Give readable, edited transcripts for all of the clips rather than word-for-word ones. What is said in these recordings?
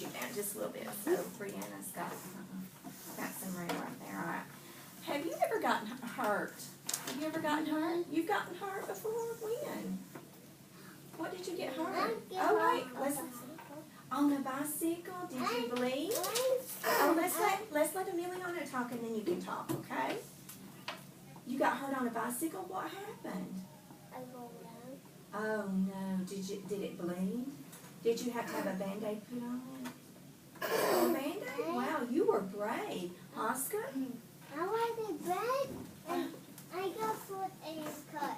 you down just a little bit. So Brianna's got some room right there. All right. Have you ever gotten hurt? Have you ever gotten hurt? You've gotten hurt before? When? What did you get hurt? Oh wait, on a bicycle. Did you bleed? Oh, let's let Emiliano talk and then you can talk, okay? You got hurt on a bicycle. What happened? Oh no. Did it bleed? Did you have to have a Band-Aid put on it? A Band-Aid? Wow, you were brave. Oscar? I wasn't brave, and I got foot and cut.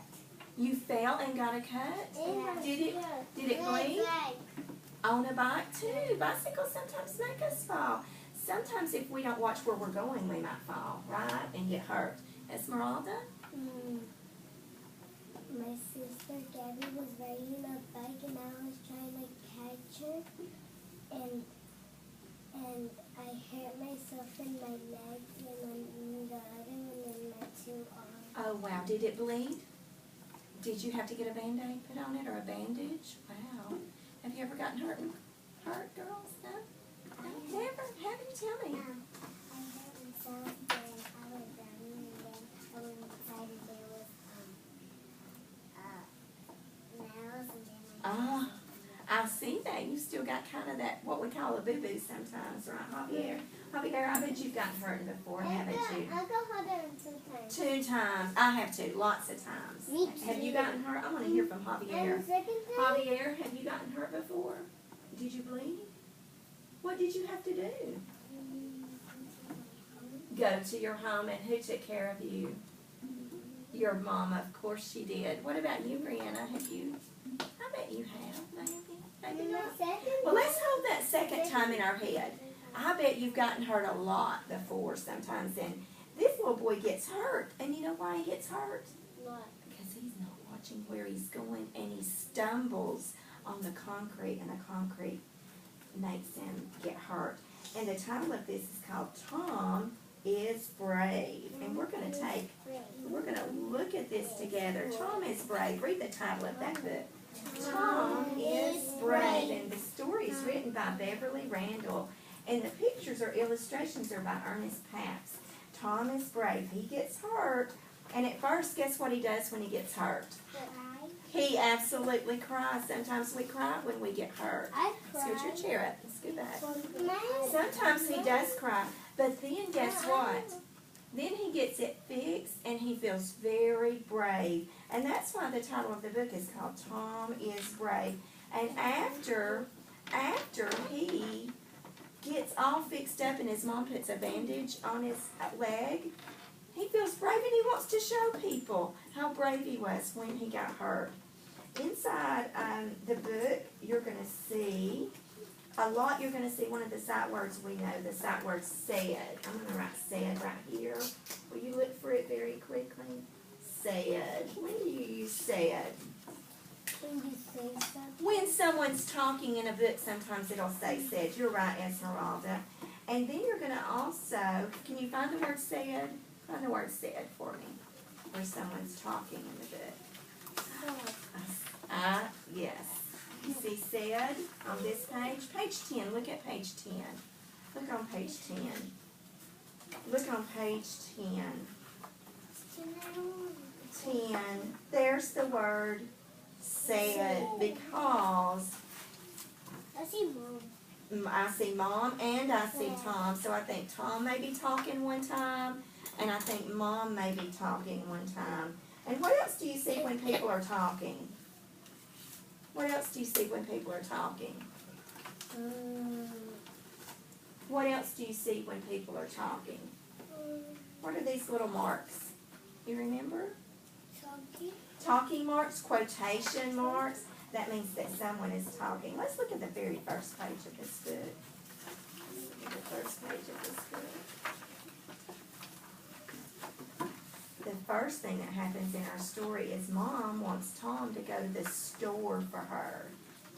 You fell and got a cut? Did it bleed? On a bike too. Bicycles sometimes make us fall. Sometimes if we don't watch where we're going, we might fall, right? And get hurt. Esmeralda? My sister Gabby was riding a bike and I was trying to catch her, and I hurt myself in my legs and the other one in my 2 arms. Oh wow, did it bleed? Did you have to get a Band-Aid put on it or a bandage? Wow. Have you ever gotten hurt, girls? No? No, never? Have you? Tell me. I hurt myself when I was running, and then I went inside and there was nails, and then Ah, I see that. You still got kind of that, what we call a boo-boo sometimes, right, Javier? Javier, I bet you've gotten hurt before, haven't you? I got hurt 2 times. 2 times. I have too, lots of times. Me too. Have you gotten hurt? I want to hear from And Javier. the second time, Javier, have you gotten hurt before? Did you bleed? What did you have to do? Go to your home, and who took care of you? Your mama, of course she did. What about you, Brianna? Have you? I bet you have, maybe. Maybe and not. the second Well, let's hold that second time in our head. I bet you've gotten hurt a lot before sometimes, and this little boy gets hurt. And you know why he gets hurt? What? Because he's not watching where he's going, and he stumbles on the concrete, and the concrete makes him get hurt. And the title of this is called Tom is Brave. And we're going to look at this together. Tom is Brave. Read the title of that book. Tom is Brave. And the story is written by Beverly Randall. And the pictures or illustrations are by Ernest Paps. Tom is brave. He gets hurt. And at first, guess what he does when he gets hurt? He absolutely cries. Sometimes we cry when we get hurt. I Scoot your cried. chair up. Let's go back. Mine- Sometimes he does cry. But then guess what? Then he gets it fixed and he feels very brave. And that's why the title of the book is called Tom is Brave. And after he gets all fixed up and his mom puts a bandage on his leg, he feels brave and he wants to show people how brave he was when he got hurt. Inside the book, you're going to see a lot. You're going to see one of the sight words we know, the sight word said. I'm going to write said right here. Will you look for it very quickly? Said. When do you use said? When you say something. When someone's talking in a book, sometimes it'll say said. You're right, Esmeralda. And then you're going to also, can you find the word said? Find the word said for me, where someone's talking in the book. Yes. You see said on this page? Page 10. Look at page 10. Look on page 10. Look on page 10. 10. There's the word said because I see mom. I see mom and I see Tom. So I think Tom may be talking one time and I think mom may be talking one time. And what else do you see when people are talking? What else do you see when people are talking? What else do you see when people are talking? What are these little marks? You remember? Talking marks, quotation marks. That means that someone is talking. Let's look at the very first page of this book. Look at the first page of this book. The first thing that happens in our story is Mom wants Tom to go to the store for her.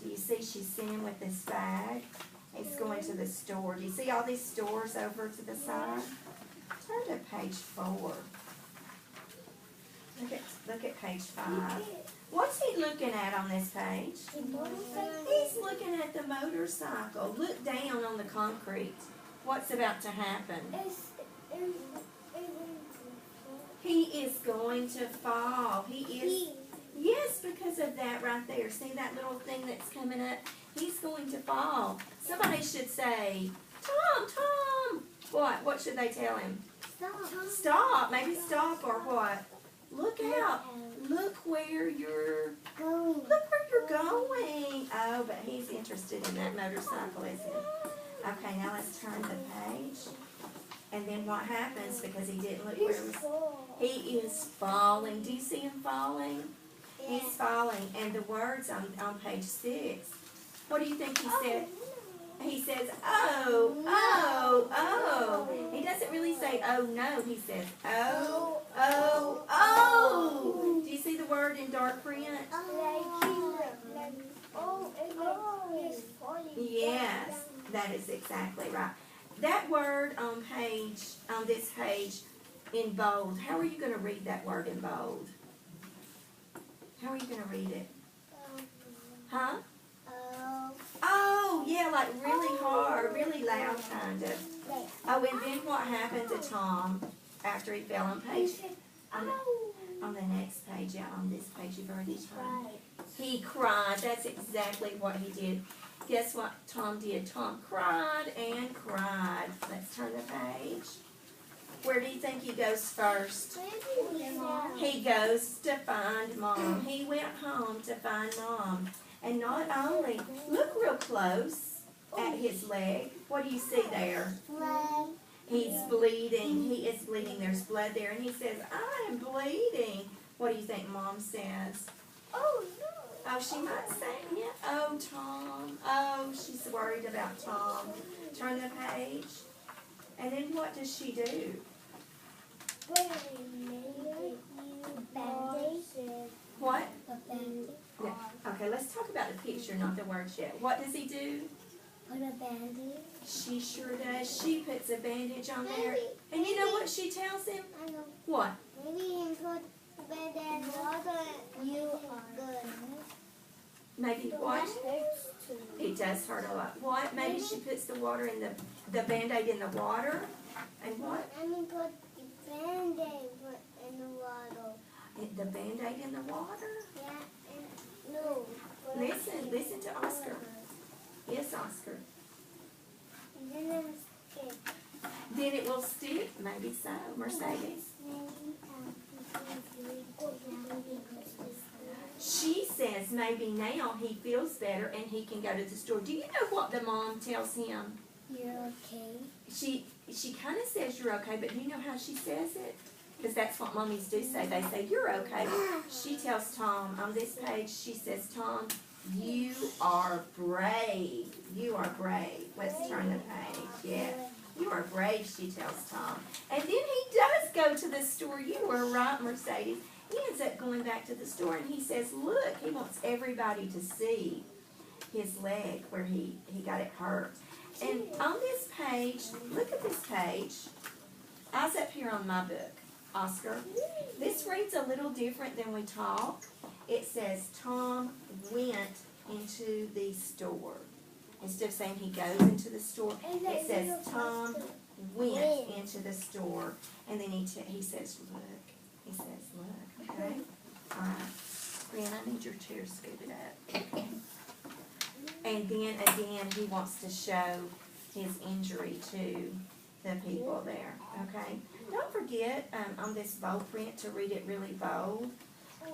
Do you see she's sitting with this bag? He's going to the store. Do you see all these stores over to the side? Turn to page 4. Look at page 5. What's he looking at on this page? He's looking at the motorcycle. Look down on the concrete. What's about to happen? He is going to fall. He is. Yes, because of that right there. See that little thing that's coming up? He's going to fall. Somebody should say, Tom, Tom. What? What should they tell him? Stop. Maybe stop or what? Look out. Look where you're going. Look where you're going. Oh, but he's interested in that motorcycle, isn't he? Okay, now let's turn the page. And then what happens, because he didn't look where he was? He is falling. Do you see him falling? He's falling. And the words on page 6, what do you think he said? He says, oh, oh, oh. He doesn't really say, oh, no. He says, oh, oh, oh. Do you see the word in dark print? Yes, that is exactly right. That word on this page in bold, how are you going to read that word in bold? How are you going to read it? Huh? Oh, yeah, like really hard, really loud kind of. Oh, and then what happened to Tom after he fell on page, on the next page, yeah, on this page you've already turned. He cried. That's exactly what he did. Guess what Tom did? Tom cried and cried. Let's turn the page. Where do you think he goes first? He goes to find Mom. He went home to find Mom. And not only, look real close at his leg. What do you see there? He's bleeding. He is bleeding. There's blood there. And he says, I am bleeding. What do you think Mom says? Oh, she might say, yeah. Oh, Tom. Oh, she's worried about Tom. Turn the page. And then what does she do? What? Yeah. Okay, let's talk about the picture, not the words yet. What does he do? Put a bandage. She sure does. She puts a bandage on there. And you know what she tells him? I know. What? Maybe he put bandage water. You are good. Maybe what? It does hurt a lot. What? Maybe she puts the water in the Band-Aid in the water? And what? I mean, put the Band-Aid in the water. The Band-Aid in the water? Yeah, and no. Listen to Oscar. Yes, Oscar. And then it will stick. Then it will stick? Maybe so. Mercedes? She says maybe now he feels better and he can go to the store. Do you know what the mom tells him? You're okay. She kind of says you're okay, but do you know how she says it? Because that's what mommies do say. They say, you're okay. She tells Tom, on this page, she says, Tom, you are brave. You are brave. Let's turn the page. Yeah. You are brave, she tells Tom. And then he does go to the store. You were right, Mercedes. He ends up going back to the store and he says, look, he wants everybody to see his leg where he got it hurt. And on this page, look at this page. I was up here on my book, Oscar. This reads a little different than we talk. It says, Tom went into the store. Instead of saying he goes into the store, it says Tom went into the store. And then he says, look. He says, look, okay? All right. Brian, I need your chair scooted up. Okay. And then again, he wants to show his injury to the people there, okay? Don't forget on this bold print to read it really bold.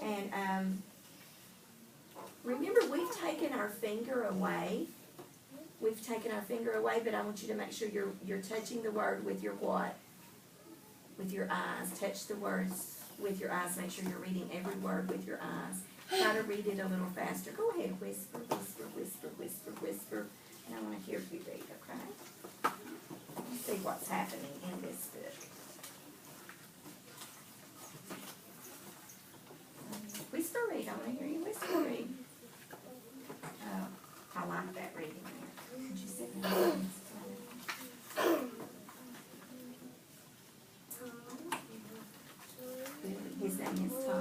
And remember, we've taken our finger away. We've taken our finger away, but I want you to make sure you're touching the word with your what? With your eyes. Touch the words with your eyes. Make sure you're reading every word with your eyes. Try to read it a little faster. Go ahead, whisper, whisper, whisper, whisper, whisper. And I want to hear you read, okay? Let's see what's happening in this book. Whisper read. I want to hear you whisper read. Oh, I like that reading there. Would you sit down? His name is Tom.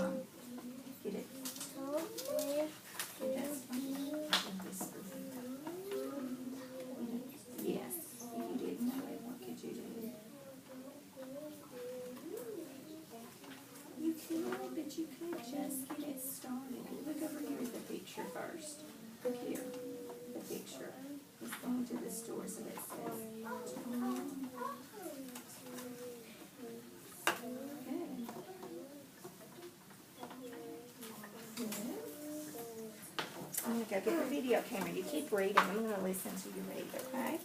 picture first. Look here, the picture. He's going to the store, so it says Tom. Good. Good. I'm going to go get the video camera. You keep reading. I'm going to listen to you read, okay?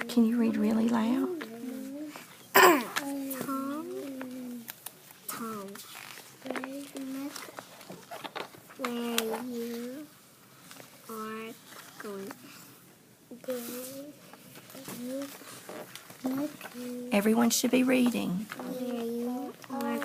Can you read really loud? Tom, look where you are going. Look Everyone should be reading. where you are